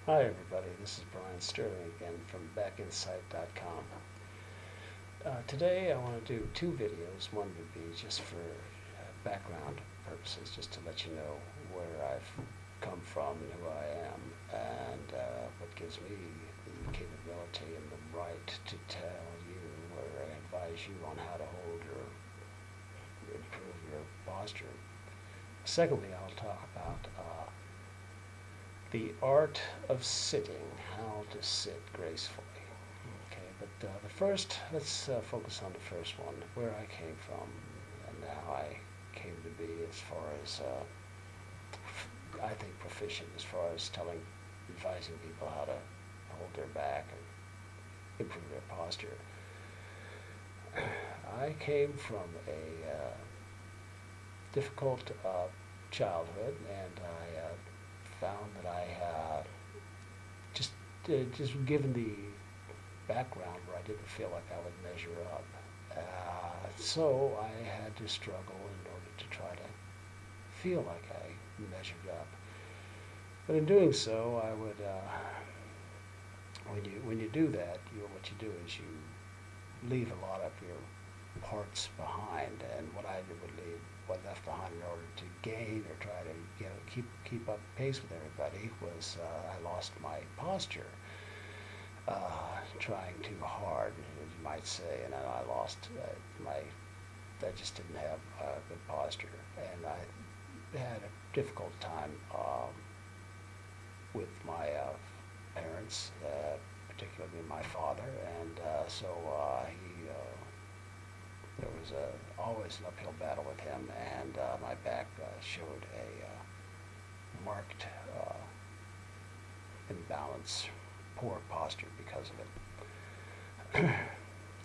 Hi everybody, this is Brian Sterling again from backinsight.com. Today I want to do two videos. One would be just for background purposes, just to let you know where I've come from and who I am, and what gives me the capability and the right to tell you or advise you on how to hold or improve your posture. Secondly, I'll talk about the art of sitting, how to sit gracefully. Okay, but the first, let's focus on the first one, where I came from and how I came to be as far as, I think, proficient as far as advising people how to hold their back and improve their posture. I came from a difficult childhood, and I found that I just given the background where I didn't feel like I would measure up. So I had to struggle in order to try to feel like I measured up. But in doing so, I would, when you do that, what you do is you leave a lot of your parts behind, and what I did would leave what left behind in order to gain or try to keep up pace with everybody was I lost my posture, trying too hard, as you might say, and then I lost I just didn't have good posture, and I had a difficult time with my parents, particularly my father, and so he there was always an uphill battle with him, and my back showed a marked imbalance, poor posture because of it.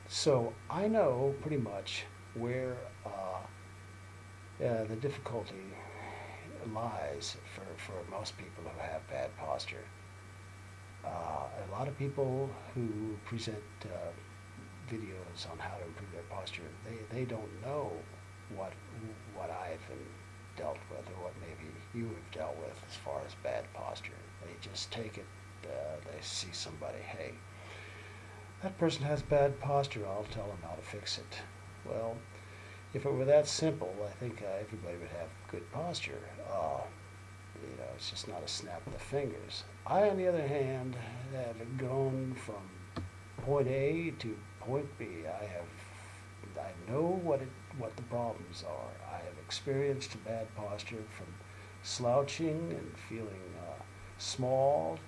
So I know pretty much where the difficulty lies for most people who have bad posture. A lot of people who present videos on how to improve their posture, they don't know what what I've dealt with or what maybe you have dealt with as far as bad posture. They just take it, they see somebody, hey, that person has bad posture, I'll tell them how to fix it. Well, if it were that simple, I think everybody would have good posture. It's just not a snap of the fingers. I, on the other hand, have gone from point A to point B. I know what the problems are. I have experienced bad posture from slouching and feeling small,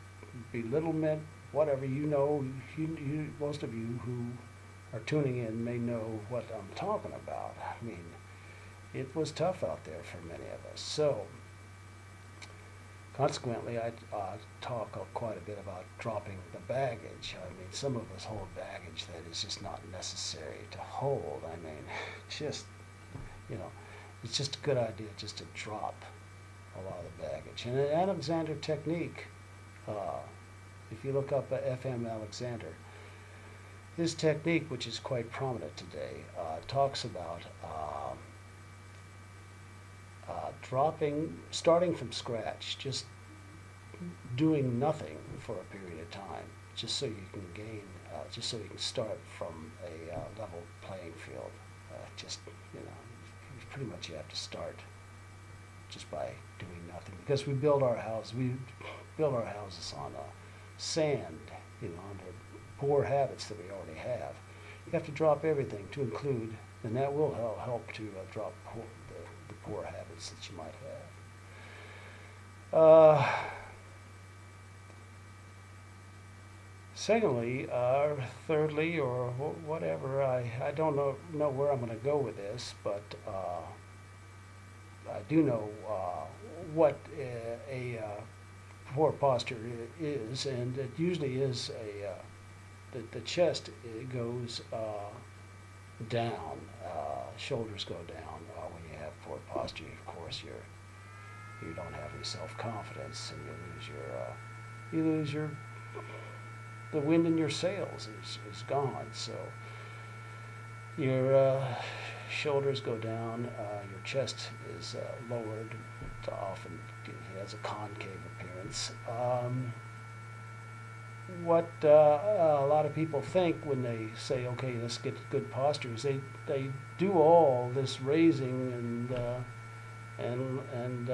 belittlement, whatever. Most of you who are tuning in may know what I'm talking about. I mean, it was tough out there for many of us. So, consequently, I talk quite a bit about dropping the baggage. I mean, some of us hold baggage that is just not necessary to hold. I mean, just, you know, it's just a good idea just to drop a lot of the baggage. And an Alexander technique, uh, if you look up F.M. Alexander, his technique, which is quite prominent today, talks about starting from scratch, just doing nothing for a period of time, just so you can just so you can start from a level playing field. Just, pretty much you have to start just by doing nothing, because we build our houses on sand, on the poor habits that we already have. You have to drop everything to include, and that will help to drop the poor habits that you might have. Secondly, thirdly, or whatever, I don't know where I'm going to go with this, but I do know what poor posture is, and it usually is the chest goes down, shoulders go down when you have poor posture. Of course, you don't have any self-confidence, and you lose your the wind in your sails is gone. So your shoulders go down, your chest is lowered. Often it has a concave appearance. what a lot of people think when they say, okay, let's get good posture, is they do all this raising and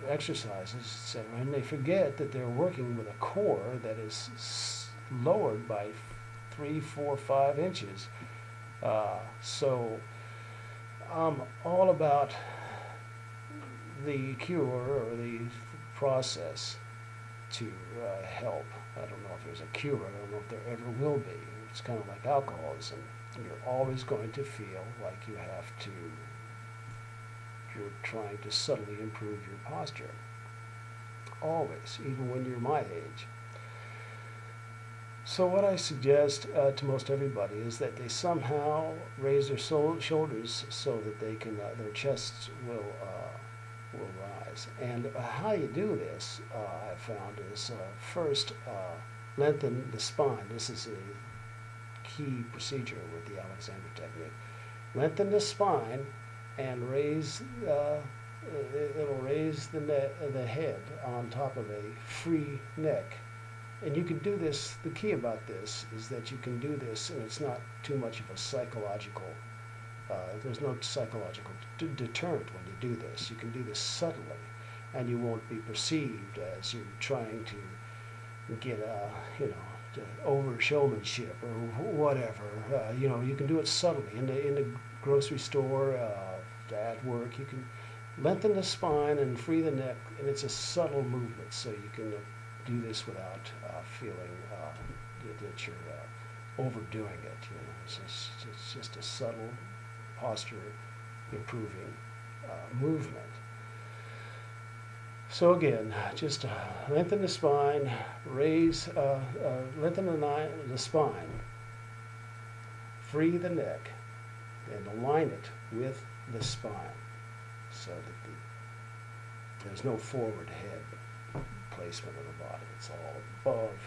exercises, etc., and they forget that they're working with a core that is lowered by 3, 4, 5 inches. So I'm all about the cure or the process to help. I don't know if there's a cure. I don't know if there ever will be. It's kind of like alcoholism. You're always going to feel like you're trying to subtly improve your posture. Always, even when you're my age. So what I suggest to most everybody is that they somehow raise their shoulders so that they can, their chests will rise. And how you do this, I've found, is first lengthen the spine. This is a key procedure with the Alexander technique. Lengthen the spine and raise. It'll raise the head on top of a free neck. And you can do this, the key about this is that you can do this and it's not too much of a psychological, there's no psychological deterrent when you do this. You can do this subtly and you won't be perceived as you're trying to get, to over showmanship or whatever. You can do it subtly in the grocery store, at work. You can lengthen the spine and free the neck, and it's a subtle movement, so you can do this without feeling that you're overdoing it. It's just a subtle posture improving movement. So again, just lengthen the spine, lengthen the spine, free the neck, and align it with the spine so that there's no forward head placement of the body. It's all above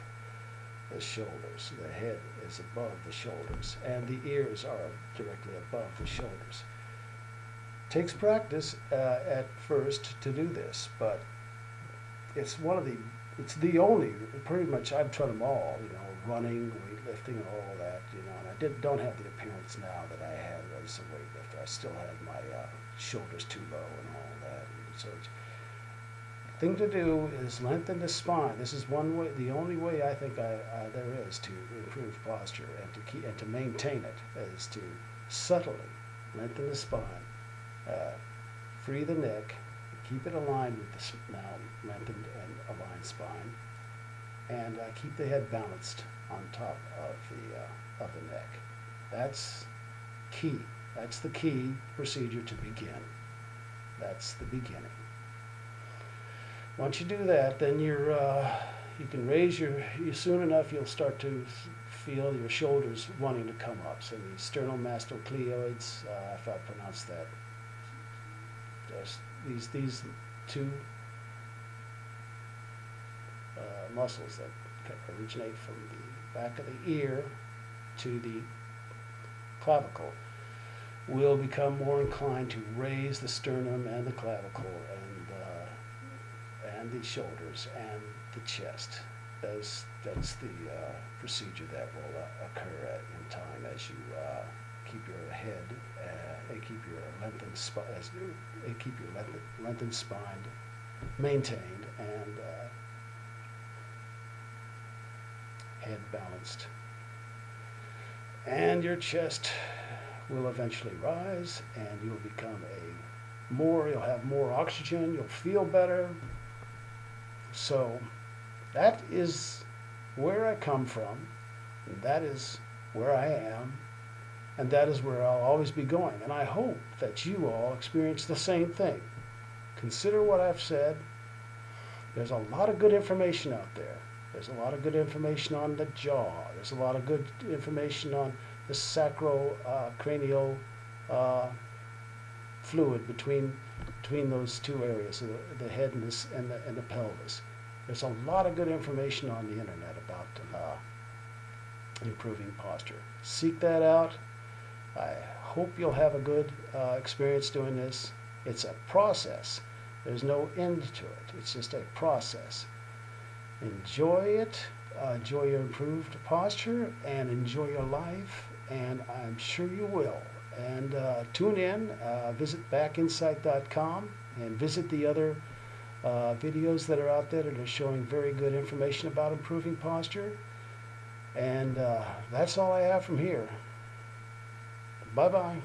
the shoulders. The head is above the shoulders, and the ears are directly above the shoulders. Takes practice at first to do this, but it's the only, pretty much I've tried them all, running, weightlifting, and all that, and I don't have the appearance now that I had as a weightlifter. I still had my shoulders too low and all that. And so the thing to do is lengthen the spine. This is one way, the only way I think there is to improve posture and to maintain it, is to subtly lengthen the spine, free the neck, keep it aligned with the now lengthened and aligned spine, and keep the head balanced on top of the neck. That's key. That's the key procedure to begin. That's the beginning. Once you do that, then you can raise soon enough you'll start to feel your shoulders wanting to come up. So the sternocleidomastoids, if I pronounce that, these two muscles that originate from the back of the ear to the clavicle will become more inclined to raise the sternum and the clavicle and the shoulders and the chest. That's the procedure that will occur in time as you keep your head and keep your lengthened spine maintained and head balanced. And your chest will eventually rise, and you'll become you'll have more oxygen, you'll feel better. So that is where I come from, and that is where I am, and that is where I'll always be going. And I hope that you all experience the same thing. Consider what I've said. There's a lot of good information out there. There's a lot of good information on the jaw. There's a lot of good information on the sacrocranial fluid between those two areas, the head and the pelvis. There's a lot of good information on the internet about improving posture. Seek that out. I hope you'll have a good experience doing this. It's a process. There's no end to it. It's just a process. Enjoy it, enjoy your improved posture and enjoy your life, and I'm sure you will. And tune in, visit backinsight.com, and visit the other videos that are out there that are showing very good information about improving posture. And that's all I have from here. Bye-bye.